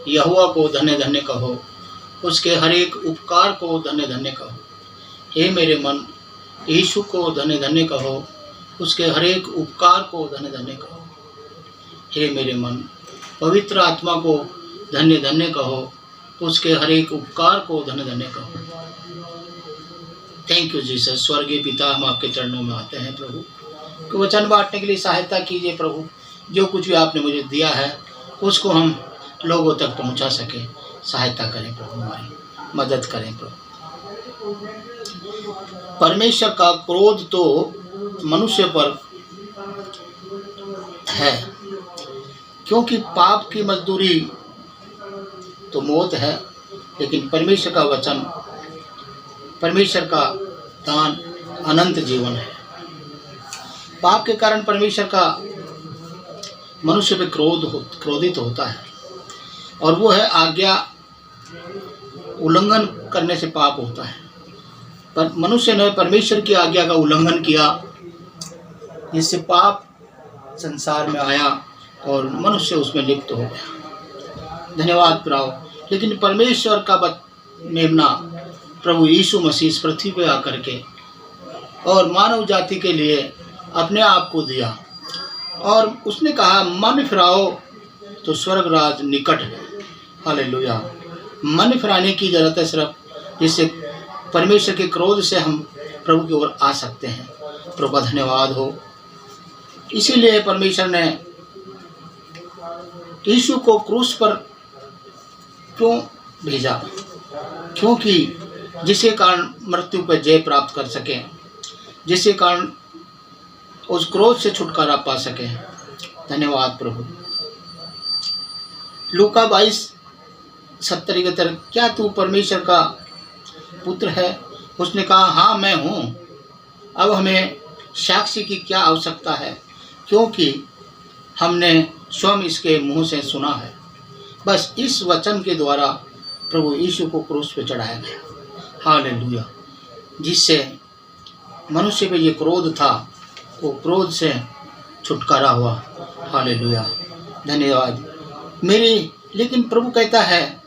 यहोवा को धन्य धन्य कहो, उसके हर एक उपकार को धन्य धन्य कहो। हे मेरे मन, यीशु को धन्य धन्य कहो, उसके हर एक उपकार को धन्य धन्य कहो। हे मेरे मन, पवित्र आत्मा को धन्य धन्य कहो, उसके हर एक उपकार को धन्य धन्य कहो। Thank you Jesus. स्वर्गीय पिता, हम आपके चरणों में आते हैं प्रभु, कि वचन बांटने के लिए सहायता कीजिए प्रभु। जो कुछ भी आपने मुझे दिया है उसको हम लोगों तक पहुंचा सके। सहायता करें प्रभु, हमारी मदद करें प्रभु। परमेश्वर का क्रोध तो मनुष्य पर है, क्योंकि पाप की मजदूरी तो मौत है, लेकिन परमेश्वर का वचन, परमेश्वर का दान अनंत जीवन है। पाप के कारण परमेश्वर का मनुष्य पे क्रोधित होता है, और वो है आज्ञा उल्लंघन करने से पाप होता है। पर मनुष्य ने परमेश्वर की आज्ञा का उल्लंघन किया, जिससे पाप संसार में आया और मनुष्य उसमें लिप्त हो गया। धन्यवाद प्रभु। लेकिन परमेश्वर का मेमना प्रभु यीशु मसीह इस पृथ्वी पे आकर के और मानव जाति के लिए अपने आप को दिया, और उसने कहा मन फिराओ तो स्वर्ग राज निकट है। हालेलुया। मन फिराने की जरूरत है सिर्फ, जिससे परमेश्वर के क्रोध से हम प्रभु की ओर आ सकते हैं। प्रभु का धन्यवाद हो। इसीलिए परमेश्वर ने यीशु को क्रूस पर क्यों भेजा? क्योंकि जिसके कारण मृत्यु पर जय प्राप्त कर सके, जिसके कारण उस क्रोध से छुटकारा पा सके। धन्यवाद प्रभु। लूका 22:70-71, क्या तू परमेश्वर का पुत्र है? उसने कहा हाँ मैं हूँ। अब हमें साक्षी की क्या आवश्यकता है, क्योंकि हमने स्वयं इसके मुंह से सुना है। बस इस वचन के द्वारा प्रभु यीशु को क्रूस पे चढ़ाया गया। हालेलुया। जिससे मनुष्य पे ये क्रोध था, वो क्रोध से छुटकारा हुआ। हालेलुया। धन्यवाद मेरी। लेकिन प्रभु कहता है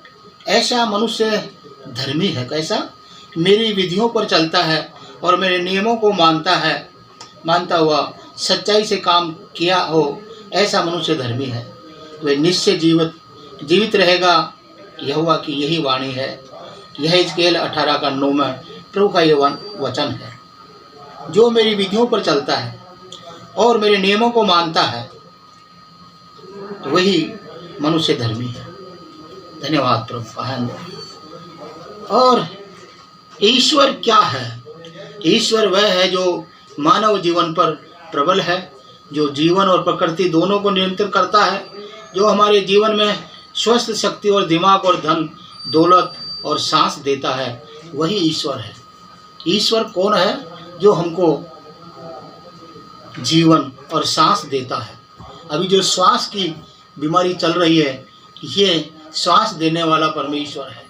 ऐसा मनुष्य धर्मी है। कैसा? मेरी विधियों पर चलता है और मेरे नियमों को मानता हुआ सच्चाई से काम किया हो, ऐसा मनुष्य धर्मी है। वह निश्चय जीवित रहेगा। यहोवा की यही वाणी है। यह हिजकेल 18:9 में प्रभु का यह वचन है। जो मेरी विधियों पर चलता है और मेरे नियमों को मानता है, तो वही मनुष्य धर्मी है। धन्यवाद प्रभु। और ईश्वर क्या है? ईश्वर वह है जो मानव जीवन पर प्रबल है, जो जीवन और प्रकृति दोनों को नियंत्रित करता है, जो हमारे जीवन में स्वस्थ शक्ति और दिमाग और धन दौलत और सांस देता है। वही ईश्वर है। ईश्वर कौन है? जो हमको जीवन और सांस देता है। अभी जो श्वास की बीमारी चल रही है, ये सांस देने वाला परमेश्वर है।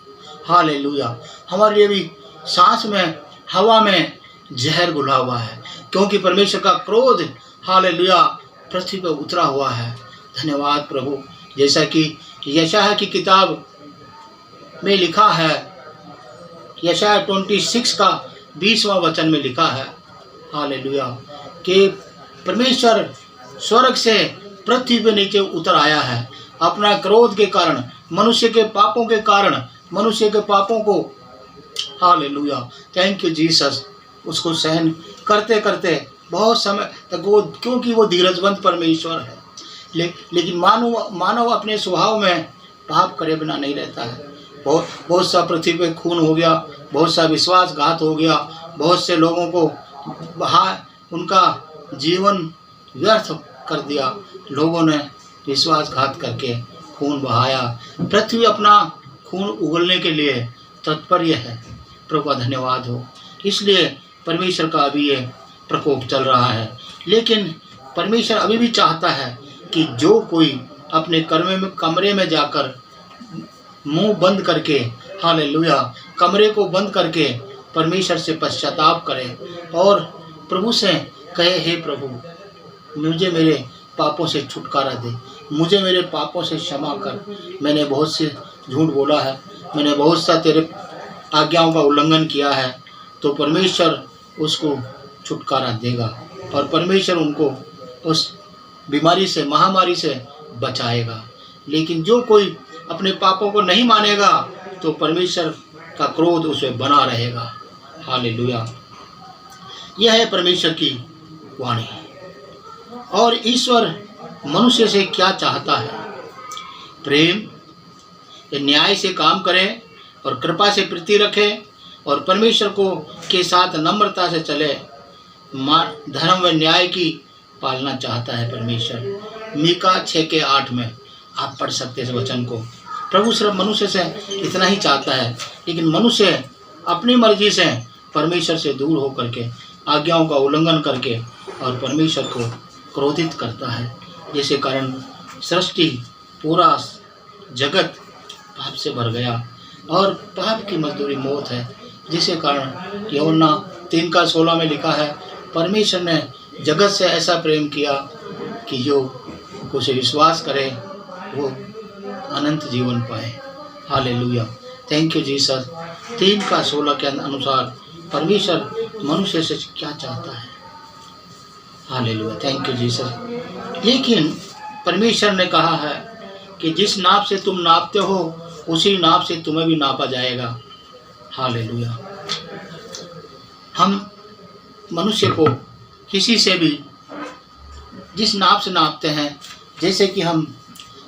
हालेलुया। हमारे लिए भी सांस में, हवा में जहर घुला हुआ है, क्योंकि परमेश्वर का क्रोध हालेलुया पृथ्वी पर उतरा हुआ है। धन्यवाद प्रभु। जैसा कि यशायाह की किताब में लिखा है, यशायाह 26 का 20वां वचन में लिखा है हालेलुया, कि परमेश्वर स्वर्ग से पृथ्वी पर नीचे उतर आया है अपना क्रोध के कारण, मनुष्य के पापों के कारण, मनुष्य के पापों को हालेलुया थैंक यू जीसस, उसको सहन करते करते बहुत समय तक वो, क्योंकि वो धीरजवंत परमेश्वर है। लेकिन मानव अपने स्वभाव में पाप करे बिना नहीं रहता है। बहुत सा पृथ्वी पे खून हो गया, बहुत सा विश्वासघात हो गया, बहुत से लोगों को उनका जीवन व्यर्थ कर दिया। लोगों ने विश्वासघात करके खून बहाया। पृथ्वी अपना खून उगलने के लिए तत्पर है। प्रभु का धन्यवाद हो। इसलिए परमेश्वर का अभी ये प्रकोप चल रहा है। लेकिन परमेश्वर अभी भी चाहता है कि जो कोई अपने कमरे में जाकर मुंह बंद करके हालेलुया कमरे को बंद करके परमेश्वर से पश्चाताप करे और प्रभु से कहे, हे प्रभु मुझे मेरे पापों से छुटकारा दे, मुझे मेरे पापों से क्षमा कर। मैंने बहुत से झूठ बोला है, मैंने बहुत सा तेरे आज्ञाओं का उल्लंघन किया है। तो परमेश्वर उसको छुटकारा देगा और परमेश्वर उनको उस बीमारी से, महामारी से बचाएगा। लेकिन जो कोई अपने पापों को नहीं मानेगा तो परमेश्वर का क्रोध उसे बना रहेगा। हालेलुया। यह है परमेश्वर की वाणी। और ईश्वर मनुष्य से क्या चाहता है? प्रेम, न्याय से काम करे और कृपा से प्रीति रखे और परमेश्वर को के साथ नम्रता से चले। धर्म व न्याय की पालना चाहता है परमेश्वर। मीका 6:8 में आप पढ़ सकते हैं इस वचन को। प्रभु सिर्फ मनुष्य से इतना ही चाहता है, लेकिन मनुष्य अपनी मर्जी से परमेश्वर से दूर होकर के आज्ञाओं का उल्लंघन करके और परमेश्वर को क्रोधित करता है, जिसके कारण सृष्टि, पूरा जगत पाप से भर गया और पाप की मजदूरी मौत है। जिसके कारण यूहन्ना 3:16 में लिखा है, परमेश्वर ने जगत से ऐसा प्रेम किया कि जो उसे विश्वास करे वो अनंत जीवन पाए। हालेलुया। Thank you Jesus. 3:16 के अनुसार परमेश्वर मनुष्य से क्या चाहता है? हालेलुया। Thank you Jesus. लेकिन परमेश्वर ने कहा है कि जिस नाप से तुम नापते हो उसी नाप से तुम्हें भी नापा जाएगा। हालेलुया। हम मनुष्य को किसी से भी जिस नाप से नापते हैं, जैसे कि हम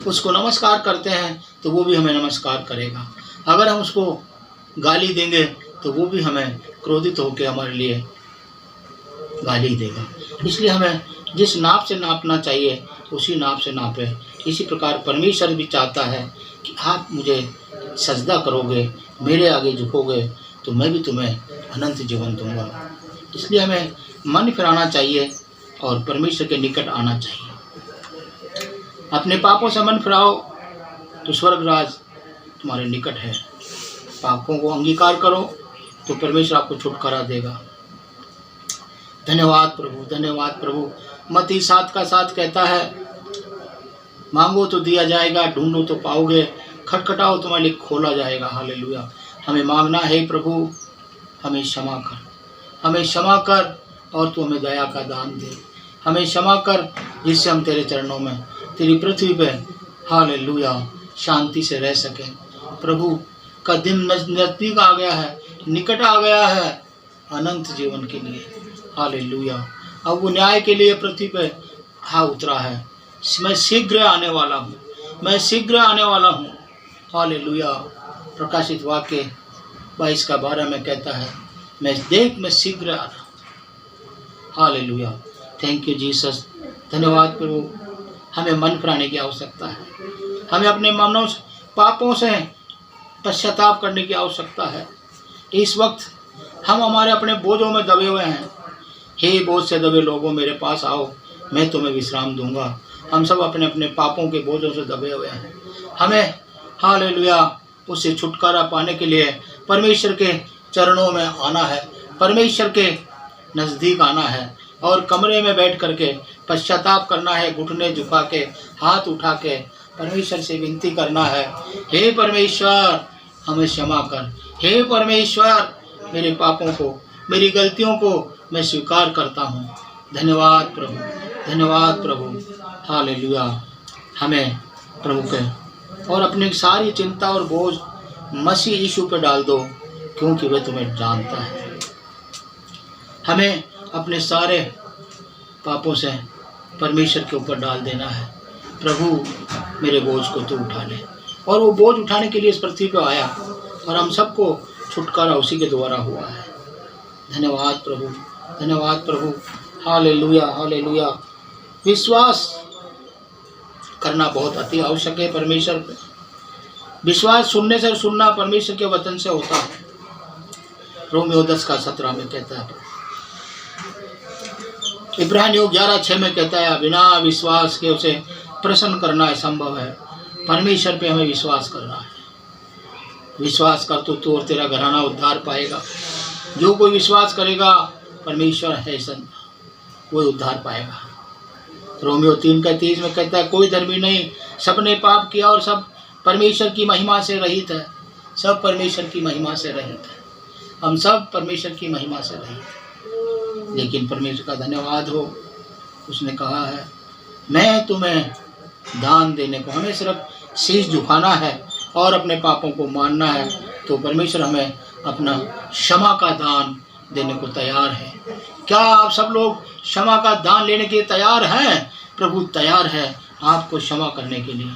उसको नमस्कार करते हैं तो वो भी हमें नमस्कार करेगा। अगर हम उसको गाली देंगे तो वो भी हमें क्रोधित होकर हमारे लिए गाली देगा। इसलिए हमें जिस नाप से नापना चाहिए उसी नाप से नापे। इसी प्रकार परमेश्वर भी चाहता है कि आप मुझे सजदा करोगे, मेरे आगे झुकोगे तो मैं भी तुम्हें अनंत जीवन दूंगा। इसलिए हमें मन फिराना चाहिए और परमेश्वर के निकट आना चाहिए। अपने पापों से मन फिराओ तो स्वर्ग राज तुम्हारे निकट है। पापों को अंगीकार करो तो परमेश्वर आपको छुटकारा देगा। धन्यवाद प्रभु, धन्यवाद प्रभु। मत्ती 7:7 कहता है, मांगो तो दिया जाएगा, ढूंढो तो पाओगे, खटखटाओ तुम्हारे लिए खोला जाएगा। हालेलुया। हमें मांगना है प्रभु, हमें क्षमा कर, हमें क्षमा कर और तू हमें दया का दान दे। हमें क्षमा कर जिससे हम तेरे चरणों में, तेरी पृथ्वी पे, हालेलुया, शांति से रह सकें। प्रभु का दिन नज़दीक आ गया है, निकट आ गया है अनंत जीवन के लिए। हालेलुया। अब वो न्याय के लिए पृथ्वी पे उतरा है। मैं शीघ्र आने वाला हूँ, मैं शीघ्र आने वाला हूँ। हालेलुया। प्रकाशित वाक्य 22:12 में कहता है, मैं शीघ्र आ रहा हूँ। हालेलुया। Thank you Jesus. धन्यवाद प्रभु। हमें मन फिराने की आवश्यकता है। हमें अपने मनों पापों से पश्चाताप करने की आवश्यकता है। इस वक्त हम हमारे अपने बोझों में दबे हुए हैं। हे बोझ से दबे लोगों, मेरे पास आओ, मैं तुम्हें विश्राम दूंगा। हम सब अपने अपने पापों के बोझों से दबे हुए हैं। हमें हालेलुया उससे छुटकारा पाने के लिए परमेश्वर के चरणों में आना है, परमेश्वर के नज़दीक आना है और कमरे में बैठ करके पश्चाताप करना है, घुटने झुका के, हाथ उठा के परमेश्वर से विनती करना है, हे परमेश्वर हमें क्षमा कर। हे परमेश्वर मेरे पापों को, मेरी गलतियों को मैं स्वीकार करता हूँ। धन्यवाद प्रभु, धन्यवाद प्रभु। हालेलुया। हमें प्रभु के और अपनी सारी चिंता और बोझ मसीह यीशु पर डाल दो, क्योंकि वह तुम्हें जानता है। हमें अपने सारे पापों से परमेश्वर के ऊपर डाल देना है। प्रभु मेरे बोझ को तू उठा ले। और वो बोझ उठाने के लिए इस पृथ्वी पर आया और हम सबको छुटकारा उसी के द्वारा हुआ है। धन्यवाद प्रभु, धन्यवाद प्रभु। Hallelujah, hallelujah. विश्वास करना बहुत अति आवश्यक है परमेश्वर पे। विश्वास सुनने से, सुनना परमेश्वर के वचन से होता है। रोमियो 10:17 में कहता है। इब्रानियों 11:6 में कहता है, बिना विश्वास के उसे प्रसन्न करना असंभव है। परमेश्वर पे हमें विश्वास करना है। विश्वास कर तो तू और तेरा घराना उद्धार पाएगा। जो कोई विश्वास करेगा परमेश्वर है संत, वो उद्धार पाएगा। रोमियो 3:30 में कहता है कोई धर्मी नहीं, सबने पाप किया और सब परमेश्वर की महिमा से रहित है। सब परमेश्वर की महिमा से रहित है, हम सब परमेश्वर की महिमा से रहित हैं। लेकिन परमेश्वर का धन्यवाद हो, उसने कहा है मैं तुम्हें दान देने को, हमें सिर्फ शीश झुकाना है और अपने पापों को मानना है, तो परमेश्वर हमें अपना क्षमा का दान देने को तैयार है। क्या आप सब लोग क्षमा का दान लेने के लिए तैयार हैं? प्रभु तैयार है आपको क्षमा करने के लिए।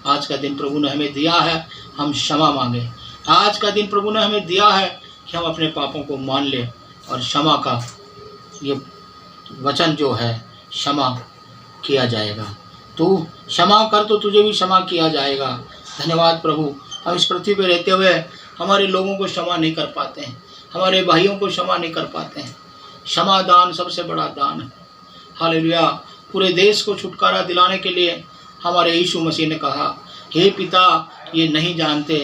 आज का दिन प्रभु ने हमें दिया है, हम क्षमा मांगे। आज का दिन प्रभु ने हमें दिया है कि हम अपने पापों को मान लें और क्षमा का ये वचन जो है क्षमा किया जाएगा। तू क्षमा कर तो तुझे भी क्षमा किया जाएगा। धन्यवाद प्रभु, हम इस पृथ्वी पर रहते हुए हमारे लोगों को क्षमा नहीं कर पाते हैं, हमारे भाइयों को क्षमा नहीं कर पाते हैं। क्षमा दान सबसे बड़ा दान है। हालेलुया। पूरे देश को छुटकारा दिलाने के लिए हमारे यीशु मसीह ने कहा हे पिता ये नहीं जानते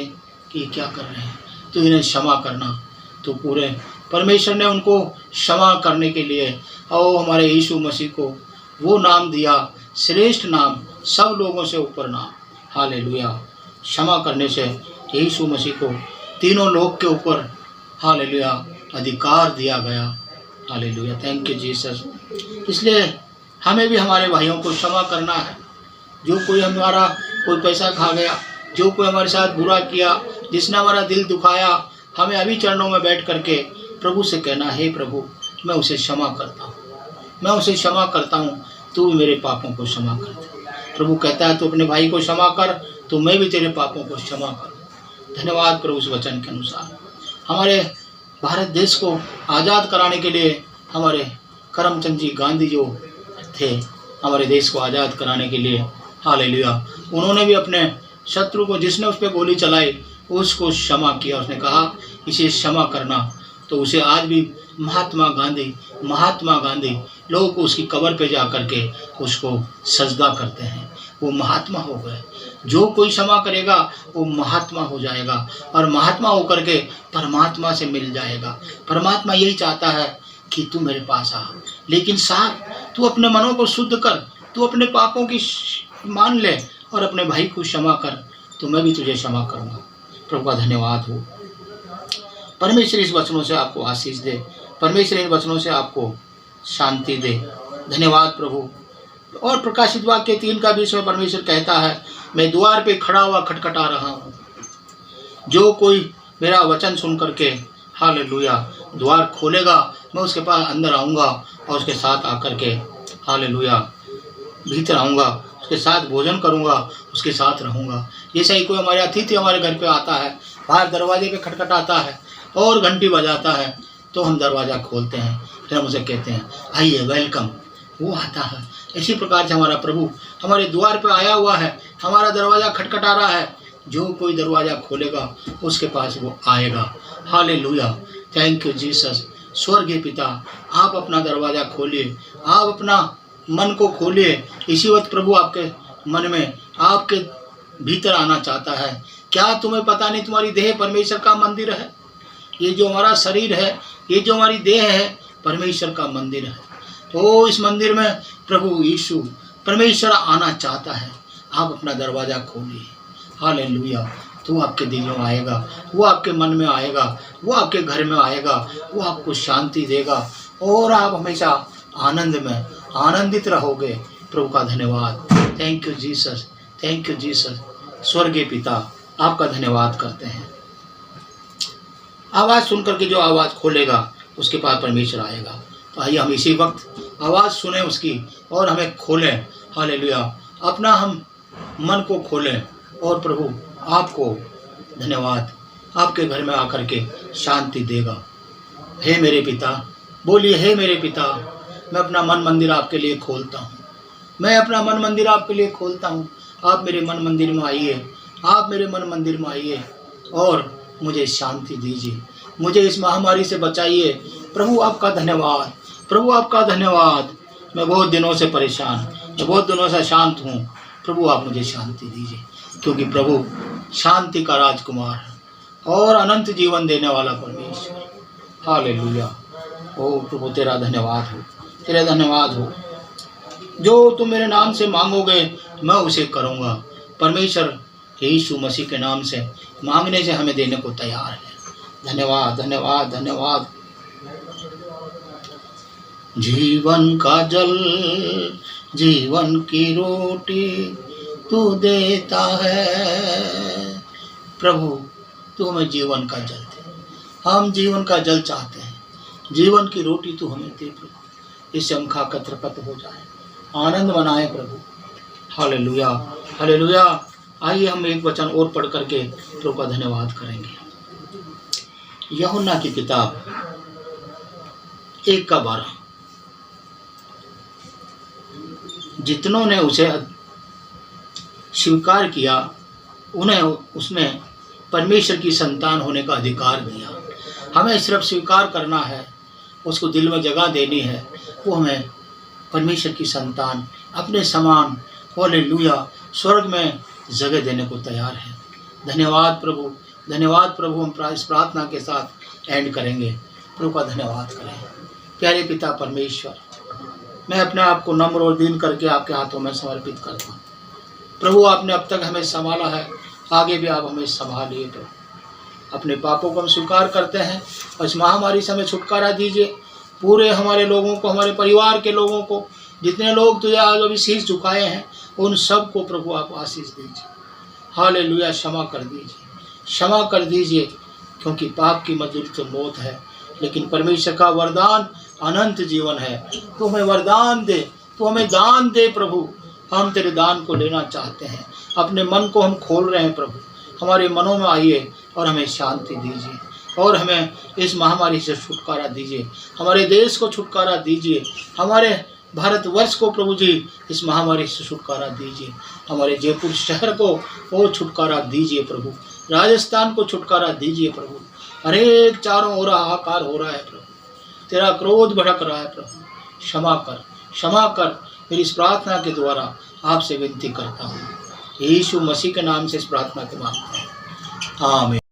कि क्या कर रहे हैं, तो इन्हें क्षमा करना। तो पूरे परमेश्वर ने उनको क्षमा करने के लिए और हमारे यीशु मसीह को वो नाम दिया, श्रेष्ठ नाम, सब लोगों से ऊपर नाम। हालेलुया। क्षमा करने से यीशु मसीह को तीनों लोग के ऊपर हालेलुया अधिकार दिया गया। Hallelujah, thank you Jesus. इसलिए हमें भी हमारे भाइयों को क्षमा करना है। जो कोई हमारा कोई पैसा खा गया, जो कोई हमारे साथ बुरा किया, जिसने हमारा दिल दुखाया, हमें अभी चरणों में बैठ करके प्रभु से कहना हे प्रभु मैं उसे क्षमा करता हूँ, मैं उसे क्षमा करता हूँ, तू मेरे पापों को क्षमा कर दे। प्रभु कहता है तू अपने भाई को क्षमा कर तो मैं भी तेरे पापों को क्षमा कर। धन्यवाद प्रभु उस वचन के अनुसार। हमारे भारत देश को आज़ाद कराने के लिए हमारे करमचंद जी गांधी जो थे, हमारे देश को आज़ाद कराने के लिए हालेलुया, उन्होंने भी अपने शत्रु को, जिसने उस पर गोली चलाई, उसको क्षमा किया। उसने कहा इसे क्षमा करना। तो उसे आज भी महात्मा गांधी लोग उसकी कब्र पे जा कर के उसको सजदा करते हैं। वो महात्मा हो गए। जो कोई क्षमा करेगा वो महात्मा हो जाएगा और महात्मा होकर के परमात्मा से मिल जाएगा। परमात्मा यही चाहता है कि तू मेरे पास आ, लेकिन साथ तू अपने मनों को शुद्ध कर, तू अपने पापों की मान ले और अपने भाई को क्षमा कर, तो मैं भी तुझे क्षमा करूँगा। प्रभु का धन्यवाद हो। परमेश्वर इस वचनों से आपको आशीष दे, परमेश्वर इन वचनों से आपको शांति दे। धन्यवाद प्रभु। और प्रकाशित वाक्य 3:20 में परमेश्वर कहता है मैं द्वार पे खड़ा हुआ खटखटा रहा हूँ, जो कोई मेरा वचन सुन करके हालेलुया द्वार खोलेगा, मैं उसके पास अंदर आऊँगा और उसके साथ आकर के हालेलुया भीतर आऊँगा, उसके साथ भोजन करूँगा, उसके साथ रहूँगा। जैसे ही कोई हमारे अतिथि हमारे घर पे आता है, बाहर दरवाजे पे खटखटाता है और घंटी बजाता है, तो हम दरवाज़ा खोलते हैं, फिर हम उसे कहते हैं आइए वेलकम, वो आता है। इसी प्रकार से हमारा प्रभु हमारे द्वार पे आया हुआ है, हमारा दरवाज़ा खटखटा रहा है, जो कोई दरवाज़ा खोलेगा उसके पास वो आएगा। Hallelujah, thank you Jesus. स्वर्गीय पिता आप अपना दरवाज़ा खोलिए, आप अपना मन को खोलिए। इसी वक्त प्रभु आपके मन में, आपके भीतर आना चाहता है। क्या तुम्हें पता नहीं तुम्हारी देह परमेश्वर का मंदिर है? ये जो हमारा शरीर है, ये जो हमारी देह है, परमेश्वर का मंदिर है। तो इस मंदिर में प्रभु यीशु परमेश्वर आना चाहता है। आप अपना दरवाज़ा खोलिए। हालेलुया, तो आपके दिल में आएगा, वो आपके मन में आएगा, वो आपके घर में आएगा, वो आपको शांति देगा और आप हमेशा आनंद में आनंदित रहोगे। प्रभु का धन्यवाद। Thank you Jesus, thank you Jesus. स्वर्गीय पिता आपका धन्यवाद करते हैं। आवाज़ सुन करके जो आवाज़ खोलेगा उसके पास परमेश्वर आएगा। तो आइए हम इसी वक्त आवाज़ सुने उसकी और हमें खोलें। हालेलुया, अपना हम मन को खोलें और प्रभु आपको धन्यवाद, आपके घर में आकर के शांति देगा। हे मेरे पिता, बोलिए हे मेरे पिता, मैं अपना मन मंदिर आपके लिए खोलता हूँ, मैं अपना मन मंदिर आपके लिए खोलता हूँ। आप मेरे मन मंदिर में आइए, आप मेरे मन मंदिर में आइए और मुझे शांति दीजिए, मुझे इस महामारी से बचाइए। प्रभु आपका धन्यवाद, प्रभु आपका धन्यवाद। मैं बहुत दिनों से परेशान, मैं बहुत दिनों से शांत हूँ। प्रभु आप मुझे शांति दीजिए, क्योंकि प्रभु शांति का राजकुमार है और अनंत जीवन देने वाला परमेश्वर। हालेलुया। ओ प्रभु तेरा धन्यवाद हो, तेरा धन्यवाद हो। जो तुम मेरे नाम से मांगोगे मैं उसे करूँगा। परमेश्वर यीशु मसीह के नाम से मांगने से हमें देने को तैयार है। धन्यवाद धन्यवाद धन्यवाद। जीवन का जल जीवन की रोटी तू देता है प्रभु, तू हमें जीवन का जल दे। हम जीवन का जल चाहते हैं, जीवन की रोटी तू हमें दे प्रभु, इससे हम खाकर तृप्त हो जाए, आनंद मनाए प्रभु। Hallelujah hallelujah. आइए हम एक वचन और पढ़ करके प्रभु का धन्यवाद करेंगे। यूहन्ना की किताब 1:12। जितनों ने उसे स्वीकार किया उन्हें उसने परमेश्वर की संतान होने का अधिकार दिया। हमें सिर्फ स्वीकार करना है, उसको दिल में जगह देनी है, वो हमें परमेश्वर की संतान अपने समान हालेलुया स्वर्ग में जगह देने को तैयार है। धन्यवाद प्रभु, धन्यवाद प्रभु। हम इस प्रार्थना के साथ एंड करेंगे। प्रभु का धन्यवाद करें। प्यारे पिता परमेश्वर, मैं अपने आप को नम्र और दीन करके आपके हाथों में समर्पित करता हूँ। प्रभु आपने अब तक हमें संभाला है, आगे भी आप हमें संभालिए प्रभु। अपने पापों को हम स्वीकार करते हैं और इस महामारी से हमें छुटकारा दीजिए। पूरे हमारे लोगों को, हमारे परिवार के लोगों को, जितने लोग तुझे आज अभी शीश झुकाए हैं उन सब को प्रभु आप आशीष दीजिए। हालेलुया। क्षमा कर दीजिए, क्षमा कर दीजिए, क्योंकि पाप की मजदूरी तो मौत है, लेकिन परमेश्वर का वरदान अनंत जीवन है। तू हमें वरदान दे, तू हमें दान दे प्रभु। हम तेरे दान को लेना चाहते हैं। अपने मन को हम खोल रहे हैं प्रभु, हमारे मनों में आइए और हमें शांति दीजिए और हमें इस महामारी से छुटकारा दीजिए। हमारे देश को छुटकारा दीजिए, हमारे भारतवर्ष को प्रभु जी इस महामारी से छुटकारा दीजिए। हमारे जयपुर शहर को वो छुटकारा दीजिए प्रभु। राजस्थान को छुटकारा दीजिए प्रभु। हरेक चारों ओर हाहाकार हो रहा है प्रभु, तेरा क्रोध भड़क रहा है प्रभु। क्षमा कर, क्षमा कर। मेरी इस प्रार्थना के द्वारा आपसे विनती करता हूँ, यीशु मसीह के नाम से इस प्रार्थना के मांगता हूँ, आमीन।